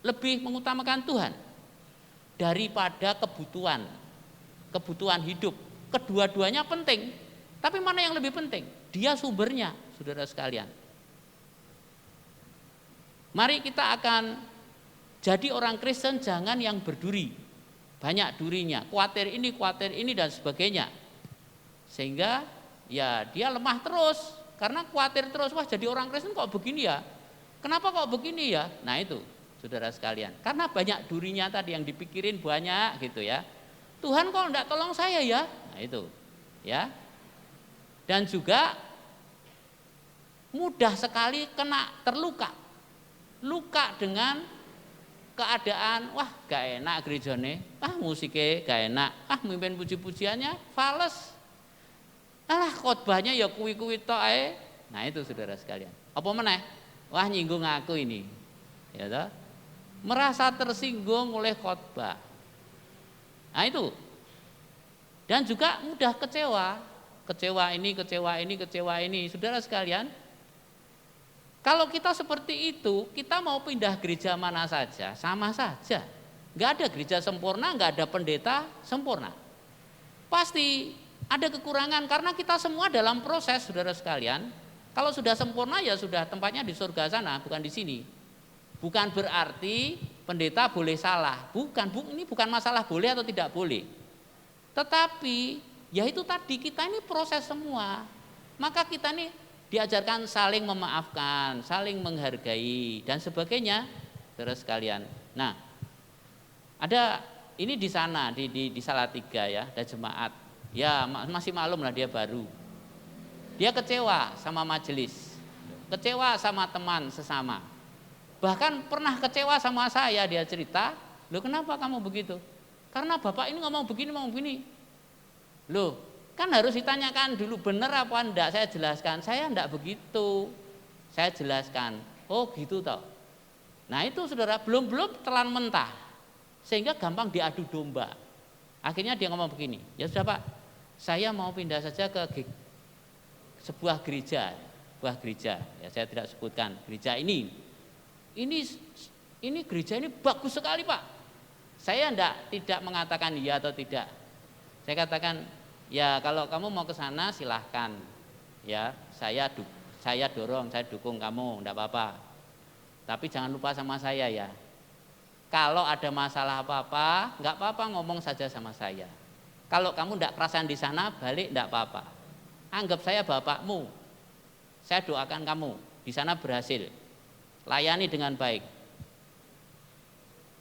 lebih mengutamakan Tuhan daripada kebutuhan hidup? Kedua-duanya penting, tapi mana yang lebih penting? Dia sumbernya, saudara sekalian. Mari kita akan jadi orang Kristen jangan yang berduri, banyak durinya, khawatir ini dan sebagainya, sehingga ya dia lemah terus. Karena khawatir terus, wah jadi orang Kristen kok begini ya? Kenapa kok begini ya? Nah itu, saudara sekalian. Karena banyak durinya tadi yang dipikirin banyak gitu ya. Tuhan kok enggak tolong saya ya? Nah itu, ya. Dan juga mudah sekali terluka. Luka dengan keadaan, wah gak enak gerejane, musiknya gak enak, mimpin puji-pujiannya fales. Alah khotbahnya ya kuwi-kuwi tok ae, Nah itu saudara sekalian. Apa meneh? Wah nyinggung aku ini. Ya toh? Merasa tersinggung oleh khotbah. Nah itu. Dan juga mudah kecewa. Kecewa ini. Saudara sekalian, kalau kita seperti itu, kita mau pindah gereja mana saja, sama saja. Nggak ada gereja sempurna, nggak ada pendeta sempurna. Pasti ada kekurangan karena kita semua dalam proses, saudara sekalian. Kalau sudah sempurna ya sudah tempatnya di surga sana, bukan di sini. Bukan berarti pendeta boleh salah. Ini bukan masalah boleh atau tidak boleh. Tetapi ya itu tadi, kita ini proses semua. Maka kita ini diajarkan saling memaafkan, saling menghargai dan sebagainya, saudara sekalian. Nah, ada ini di sana di Salatiga ya, ada jemaat. Ya masih maklum lah, dia baru. Dia kecewa sama majelis, kecewa sama teman sesama. Bahkan pernah kecewa sama saya, dia cerita, "Loh kenapa kamu begitu?" "Karena Bapak ini ngomong begini. Loh, kan harus ditanyakan dulu benar apa enggak, saya jelaskan. Saya enggak begitu. Saya jelaskan. Oh gitu toh. Nah itu saudara, belum telan mentah. Sehingga gampang diadu domba. Akhirnya dia ngomong begini, "Ya sudah Pak, saya mau pindah saja ke sebuah gereja. Ya saya tidak sebutkan gereja ini. Ini gereja ini bagus sekali Pak." Saya tidak mengatakan iya atau tidak. Saya katakan, "Ya kalau kamu mau ke sana silahkan, ya saya dorong, saya dukung kamu, enggak apa-apa. Tapi jangan lupa sama saya ya. Kalau ada masalah apa-apa, enggak apa-apa ngomong saja sama saya. Kalau kamu enggak kerasan di sana, balik enggak apa-apa. Anggap saya bapakmu. Saya doakan kamu di sana berhasil. Layani dengan baik."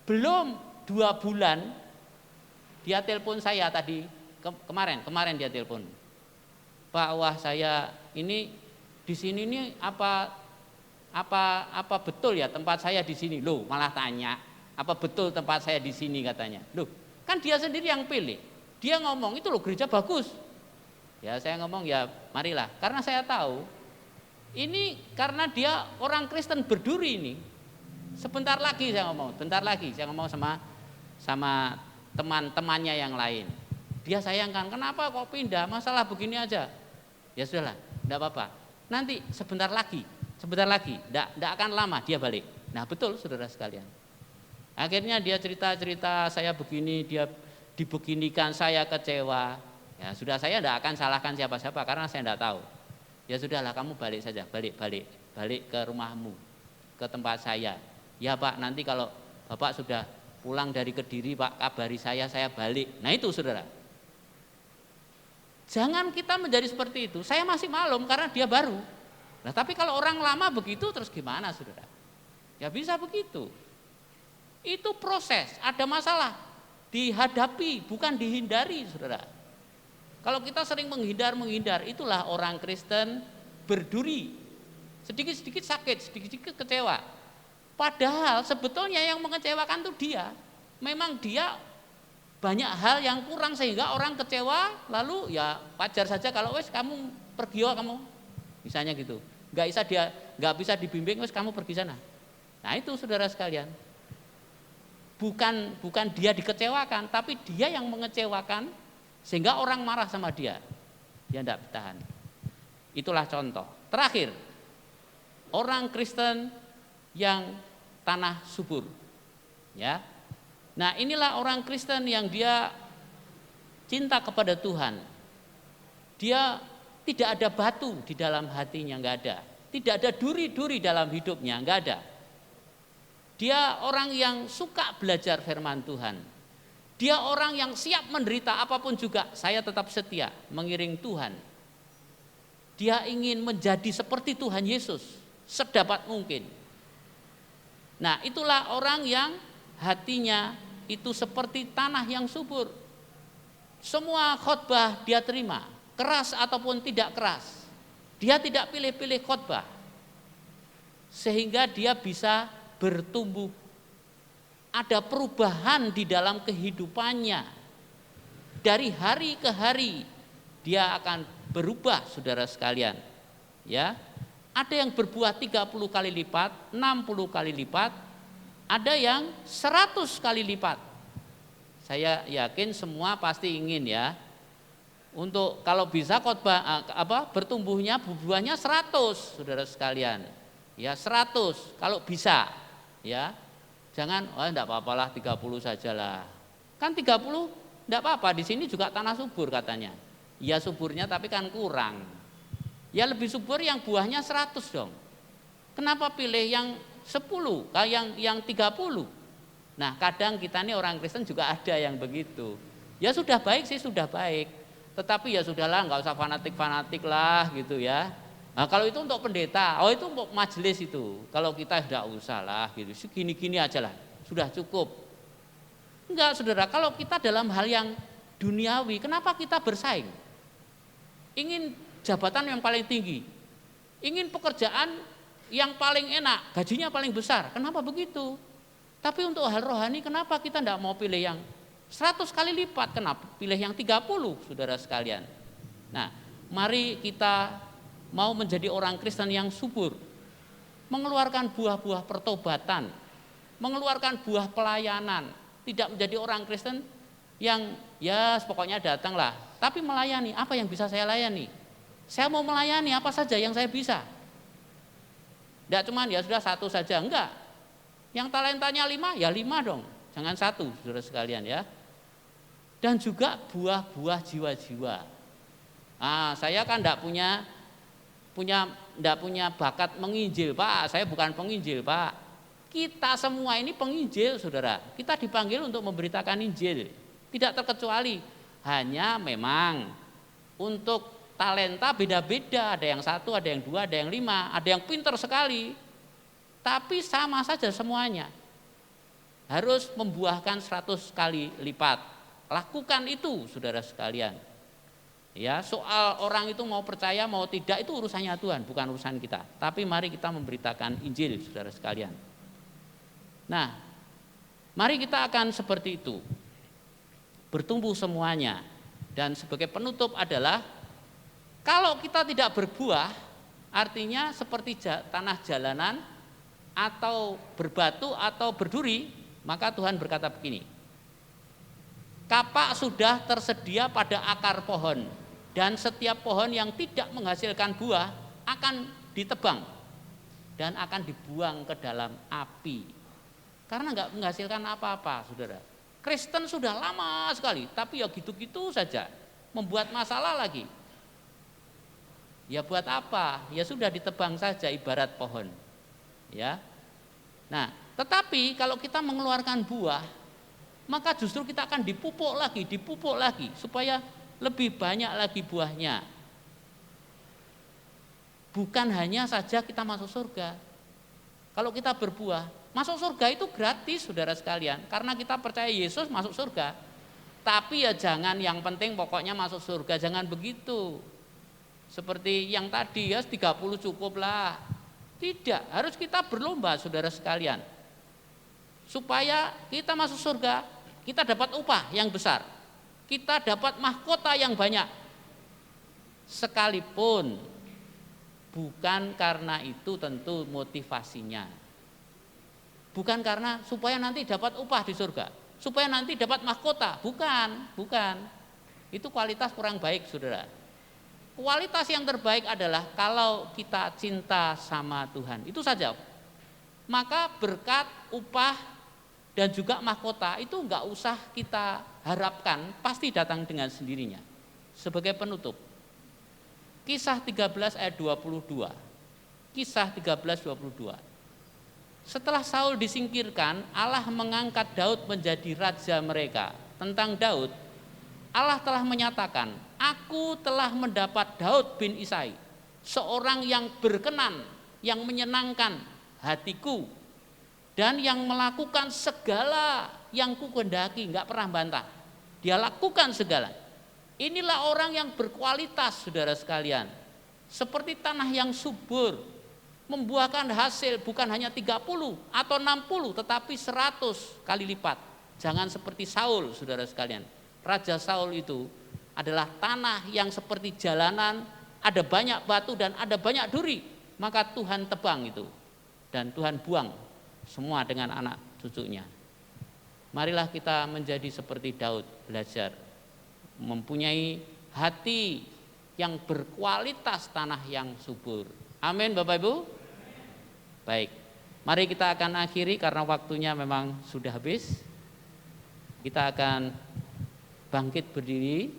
Belum 2 bulan dia telepon saya tadi, kemarin dia telepon. "Pak, wah saya ini di sini nih apa betul ya tempat saya di sini?" Loh, malah tanya, "Apa betul tempat saya di sini?" katanya. Loh, kan dia sendiri yang pilih. Dia ngomong, "Itu loh gereja bagus." Ya saya ngomong, "Ya marilah." Karena saya tahu ini karena dia orang Kristen berduri ini. Bentar lagi saya ngomong sama teman-temannya yang lain. Dia sayangkan, "Kenapa kok pindah? Masalah begini aja." Ya sudahlah, enggak apa-apa. Nanti sebentar lagi, enggak akan lama dia balik. Nah betul saudara sekalian. Akhirnya dia cerita, "Saya begini, dia dibeginikan, saya kecewa." Ya sudah, saya enggak akan salahkan siapa-siapa karena saya enggak tahu. Ya sudahlah, kamu balik saja, balik ke rumahmu, ke tempat saya. "Ya Pak, nanti kalau Bapak sudah pulang dari Kediri Pak, kabari saya balik." Nah itu saudara. Jangan kita menjadi seperti itu. Saya masih maklum karena dia baru. Nah tapi kalau orang lama begitu terus gimana saudara? Ya bisa begitu. Itu proses, ada masalah, dihadapi bukan dihindari saudara. Kalau kita sering menghindar, itulah orang Kristen berduri. Sedikit-sedikit sakit, sedikit-sedikit kecewa. Padahal sebetulnya yang mengecewakan itu dia. Memang dia banyak hal yang kurang sehingga orang kecewa, lalu ya wajar saja kalau wes kamu pergi kamu. Misalnya gitu. Enggak bisa dibimbing, wes kamu pergi sana. Nah, itu saudara sekalian. Bukan dia dikecewakan, tapi dia yang mengecewakan sehingga orang marah sama dia. Dia enggak bertahan. Itulah contoh. Terakhir, orang Kristen yang tanah subur. Ya. Nah, inilah orang Kristen yang dia cinta kepada Tuhan. Dia tidak ada batu di dalam hatinya, enggak ada. Tidak ada duri-duri dalam hidupnya, enggak ada. Dia orang yang suka belajar firman Tuhan. Dia orang yang siap menderita apapun juga, saya tetap setia mengiring Tuhan. Dia ingin menjadi seperti Tuhan Yesus sedapat mungkin. Nah, itulah orang yang hatinya itu seperti tanah yang subur. Semua khotbah dia terima, keras ataupun tidak keras. Dia tidak pilih-pilih khotbah. Sehingga dia bisa bertumbuh. Ada perubahan di dalam kehidupannya. Dari hari ke hari dia akan berubah, saudara sekalian. Ya. ada yang berbuah 30 kali lipat, 60 kali lipat, ada yang 100 kali lipat. Saya yakin semua pasti ingin ya, untuk kalau bisa khotbah bertumbuhnya buahnya 100, saudara sekalian. Ya 100 kalau bisa ya. Jangan enggak apa-apalah 30 sajalah. Kan 30 enggak apa-apa, di sini juga tanah subur katanya. Ya suburnya tapi kan kurang. Ya lebih subur yang buahnya 100 dong. Kenapa pilih yang 10, yang 30? Nah, kadang kita ini orang Kristen juga ada yang begitu. Ya sudah baik sih, sudah baik. Tetapi ya sudahlah, enggak usah fanatik-fanatik lah gitu ya. Nah, kalau itu untuk pendeta, itu untuk majelis itu. Kalau kita tidak usah lah gitu, gini-gini aja lah, sudah cukup. Enggak saudara, kalau kita dalam hal yang duniawi, kenapa kita bersaing? Ingin jabatan yang paling tinggi, ingin pekerjaan yang paling enak, gajinya paling besar, kenapa begitu? Tapi untuk hal rohani, kenapa kita tidak mau pilih yang 100 kali lipat, kenapa pilih yang 30 saudara sekalian? Nah, mari kita mau menjadi orang Kristen yang subur, mengeluarkan buah-buah pertobatan, mengeluarkan buah pelayanan, tidak menjadi orang Kristen yang ya pokoknya datanglah, tapi melayani. Apa yang bisa saya layani? Saya mau melayani apa saja yang saya bisa. Tidak cuman ya sudah 1 saja, enggak. Yang talentanya 5, ya 5 dong, jangan 1 saudara sekalian ya. Dan juga buah-buah jiwa-jiwa. Saya kan tidak punya bakat menginjil, Pak. Saya bukan penginjil, Pak. Kita semua ini penginjil, saudara. Kita dipanggil untuk memberitakan Injil. Tidak terkecuali. Hanya memang untuk talenta beda-beda. Ada yang 1, ada yang 2, ada yang 5, ada yang pintar sekali. Tapi sama saja semuanya. Harus membuahkan 100 kali lipat. Lakukan itu, saudara sekalian. Ya, soal orang itu mau percaya mau tidak itu urusannya Tuhan, bukan urusan kita. Tapi mari kita memberitakan Injil, saudara sekalian. Nah, mari kita akan seperti itu, bertumbuh semuanya. Dan sebagai penutup adalah, kalau kita tidak berbuah, artinya seperti tanah jalanan atau berbatu atau berduri, maka Tuhan berkata begini, kapak sudah tersedia pada akar pohon, dan setiap pohon yang tidak menghasilkan buah akan ditebang dan akan dibuang ke dalam api. Karena enggak menghasilkan apa-apa, saudara. Kristen sudah lama sekali, tapi ya gitu-gitu saja, membuat masalah lagi. Ya buat apa? Ya sudah ditebang saja ibarat pohon. Ya. Nah, tetapi kalau kita mengeluarkan buah, maka justru kita akan dipupuk lagi supaya lebih banyak lagi buahnya. Bukan hanya saja kita masuk surga. Kalau kita berbuah, masuk surga itu gratis, saudara sekalian, karena kita percaya Yesus masuk surga. Tapi ya jangan yang penting pokoknya masuk surga, jangan begitu. Seperti yang tadi ya 30 cukup lah. Tidak, harus kita berlomba, saudara sekalian. Supaya kita masuk surga, kita dapat upah yang besar, kita dapat mahkota yang banyak. Sekalipun bukan karena itu tentu motivasinya. Bukan karena supaya nanti dapat upah di surga, supaya nanti dapat mahkota, bukan. Itu kualitas kurang baik, saudara. Kualitas yang terbaik adalah kalau kita cinta sama Tuhan, itu saja. Maka berkat, upah, dan juga mahkota itu enggak usah kita harapkan, pasti datang dengan sendirinya. Sebagai penutup, Kisah 13 ayat 22. Kisah 13:22. Setelah Saul disingkirkan, Allah mengangkat Daud menjadi raja mereka. Tentang Daud, Allah telah menyatakan, aku telah mendapat Daud bin Isai, seorang yang berkenan, yang menyenangkan hatiku, dan yang melakukan segala yang kukehendaki, enggak pernah bantah. Dia lakukan segala. Inilah orang yang berkualitas, saudara sekalian. Seperti tanah yang subur, membuahkan hasil bukan hanya 30 atau 60, tetapi 100 kali lipat. Jangan seperti Saul, saudara sekalian. Raja Saul itu adalah tanah yang seperti jalanan, ada banyak batu dan ada banyak duri. maka Tuhan tebang itu dan Tuhan buang semua dengan anak cucunya. Marilah kita menjadi seperti Daud, belajar mempunyai hati yang berkualitas tanah yang subur. Amin Bapak Ibu. Baik, mari kita akan akhiri karena waktunya memang sudah habis. Kita akan bangkit berdiri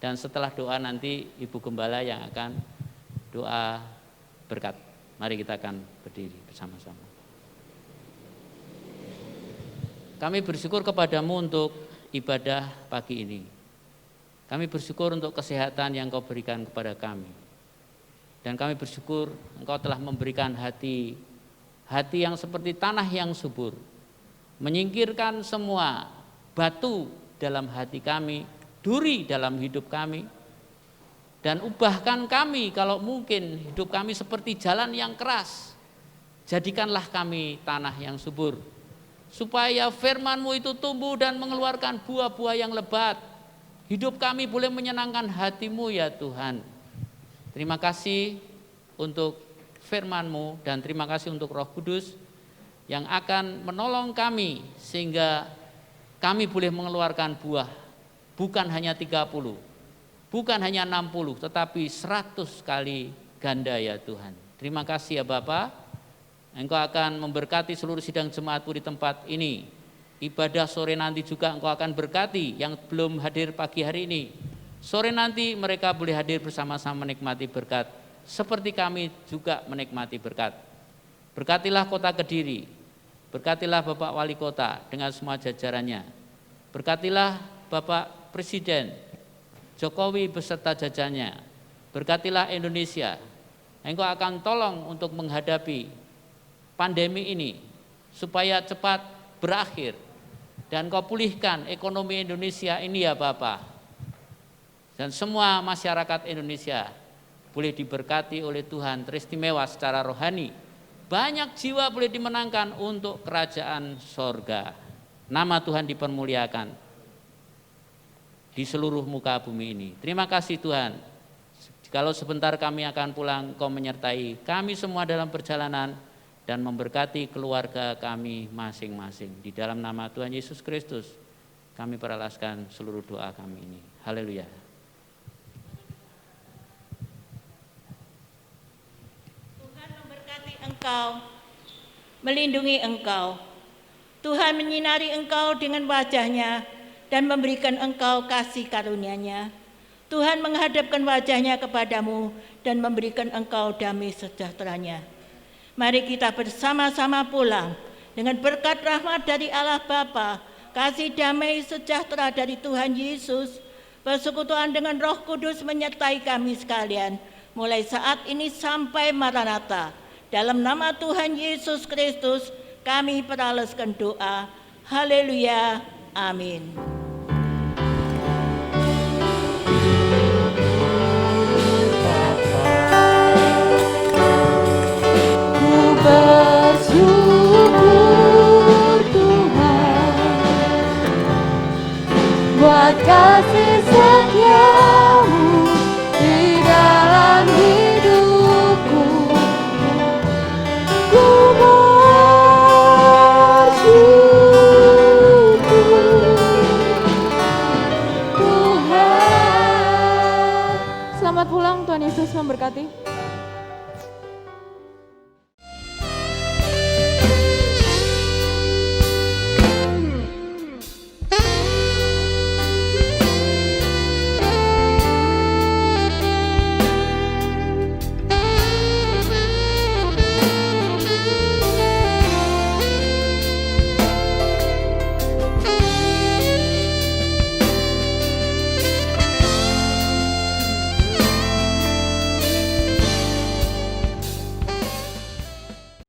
dan setelah doa nanti Ibu Gembala yang akan doa berkat. Mari kita akan berdiri bersama-sama. Kami bersyukur kepadamu untuk ibadah pagi ini. Kami bersyukur untuk kesehatan yang Kau berikan kepada kami. Dan kami bersyukur Engkau telah memberikan hati yang seperti tanah yang subur. Menyingkirkan semua batu dalam hati kami, duri dalam hidup kami. Dan ubahkan kami kalau mungkin hidup kami seperti jalan yang keras. Jadikanlah kami tanah yang subur. Supaya firman-Mu itu tumbuh dan mengeluarkan buah-buah yang lebat. Hidup kami boleh menyenangkan hati-Mu ya Tuhan. Terima kasih untuk firman-Mu dan terima kasih untuk Roh Kudus yang akan menolong kami sehingga kami boleh mengeluarkan buah. Bukan hanya 30, bukan hanya 60, tetapi 100 kali ganda ya Tuhan. Terima kasih ya Bapa. Engkau akan memberkati seluruh sidang jemaat-Mu di tempat ini. Ibadah sore nanti juga Engkau akan berkati yang belum hadir pagi hari ini. Sore nanti mereka boleh hadir bersama-sama menikmati berkat. Seperti kami juga menikmati berkat. Berkatilah kota Kediri. Berkatilah Bapak Wali Kota dengan semua jajarannya. Berkatilah Bapak Presiden Jokowi beserta jajarannya. Berkatilah Indonesia. Engkau akan tolong untuk menghadapi pandemi ini supaya cepat berakhir dan Kau pulihkan ekonomi Indonesia ini ya Bapak. Dan semua masyarakat Indonesia boleh diberkati oleh Tuhan teristimewa secara rohani. Banyak jiwa boleh dimenangkan untuk kerajaan sorga. Nama Tuhan dipermuliakan di seluruh muka bumi ini. Terima kasih Tuhan. Kalau sebentar kami akan pulang, Kau menyertai kami semua dalam perjalanan dan memberkati keluarga kami masing-masing. Di dalam nama Tuhan Yesus Kristus, kami peralaskan seluruh doa kami ini. Haleluya. Tuhan memberkati engkau, melindungi engkau. Tuhan menyinari engkau dengan wajah-Nya dan memberikan engkau kasih karunia-Nya. Tuhan menghadapkan wajah-Nya kepadamu dan memberikan engkau damai sejahtera-Nya. Mari kita bersama-sama pulang dengan berkat rahmat dari Allah Bapa, kasih damai sejahtera dari Tuhan Yesus, persekutuan dengan Roh Kudus menyertai kami sekalian, mulai saat ini sampai Maranatha. Dalam nama Tuhan Yesus Kristus, kami peralaskan doa. Haleluya. Amin.